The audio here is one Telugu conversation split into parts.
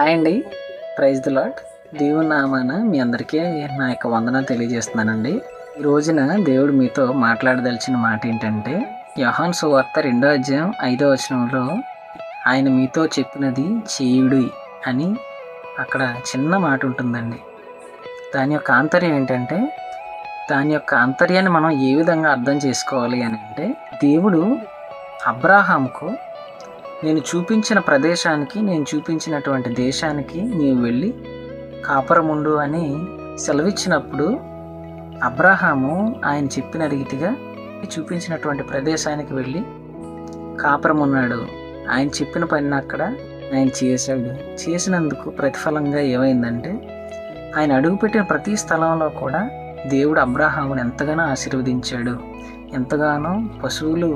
హాయ్ అండి. Praise the lord. దేవుని నామాన మీ అందరికీ నా యొక్క వందనాలు తెలియజేస్తున్నానండి. ఈ రోజున దేవుడు మీతో మాట్లాడదలిచిన మాట ఏంటంటే, యోహాను సువార్త 2వ అధ్యాయం 5వ వచనంలో ఆయన మీతో చెప్పినది చేయుడి అని అక్కడ చిన్న మాట ఉంటుందండి. దాని యొక్క ఆంతర్యం ఏంటంటే, దాని యొక్క ఆంతర్యాన్ని మనం ఏ విధంగా అర్థం చేసుకోవాలి అని అంటే, దేవుడు అబ్రాహాముకు నేను చూపించిన ప్రదేశానికి, నేను చూపించినటువంటి దేశానికి నీవు వెళ్ళి కాపురముండు అని సెలవిచ్చినప్పుడు అబ్రాహాము ఆయన చెప్పిన రీతిగా చూపించినటువంటి ప్రదేశానికి వెళ్ళి కాపురమున్నాడు. ఆయన చెప్పిన పనిని అక్కడ ఆయన చేశాడు. చేసినందుకు ప్రతిఫలంగా ఏమైందంటే, ఆయన అడుగుపెట్టిన ప్రతి స్థలంలో కూడా దేవుడు అబ్రాహామును ఎంతగానో ఆశీర్వదించాడు. ఎంతగానో పశువులు,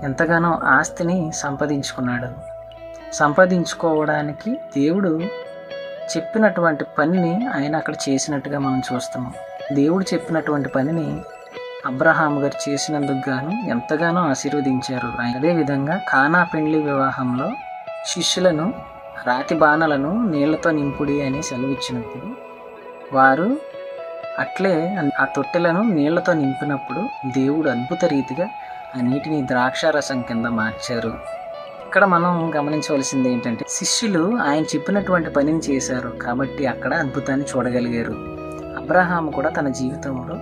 ఎంతగానో ఆస్తిని సంపాదించుకున్నాడు. సంపాదించుకోవడానికి దేవుడు చెప్పినటువంటి పనిని ఆయన అక్కడ చేసినట్టుగా మనం చూస్తున్నాం. దేవుడు చెప్పినటువంటి పనిని అబ్రహాము గారు చేసినందుకు గాను ఎంతగానో ఆశీర్వదించారు. అదేవిధంగా కానా పెండ్లి వివాహంలో శిష్యులను రాతి బాణలను నీళ్లతో నింపుడి అని సెలవిచ్చినప్పుడు వారు అట్లే ఆ తొట్టెలను నీళ్లతో నింపినప్పుడు దేవుడు అద్భుత రీతిగా ఆ నీటిని ద్రాక్షారసం కింద మార్చారు. ఇక్కడ మనం గమనించవలసింది ఏంటంటే, శిష్యులు ఆయన చెప్పినటువంటి పనిని చేశారు కాబట్టి అక్కడ అద్భుతాన్ని చూడగలిగారు. అబ్రహాము కూడా తన జీవితంలో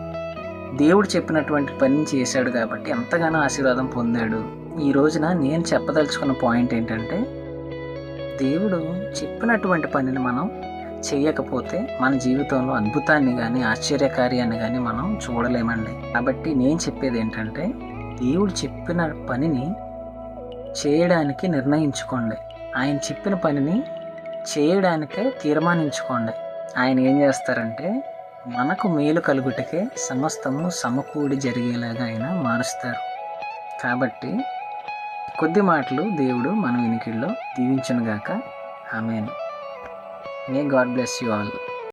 దేవుడు చెప్పినటువంటి పనిని చేశాడు కాబట్టి ఎంతగానో ఆశీర్వాదం పొందాడు. ఈ రోజున నేను చెప్పదలుచుకున్న పాయింట్ ఏంటంటే, దేవుడు చెప్పినటువంటి పనిని మనం చేయకపోతే మన జీవితంలో అద్భుతాన్ని కానీ ఆశ్చర్యకార్యాన్ని కానీ మనం చూడలేమండి. కాబట్టి నేను చెప్పేది ఏంటంటే, దేవుడు చెప్పిన పనిని చేయడానికి నిర్ణయించుకోండి. ఆయన చెప్పిన పనిని చేయడానికే తీర్మానించుకోండి. ఆయన ఏం చేస్తారంటే, మనకు మేలు కలుగుటకే సమస్తము సమకూడి జరిగేలాగా ఆయన మారుస్తారు. కాబట్టి కొద్ది మాటలు దేవుడు మన వినికిడిలో దీవించునుగాక. Amen. May God bless you all.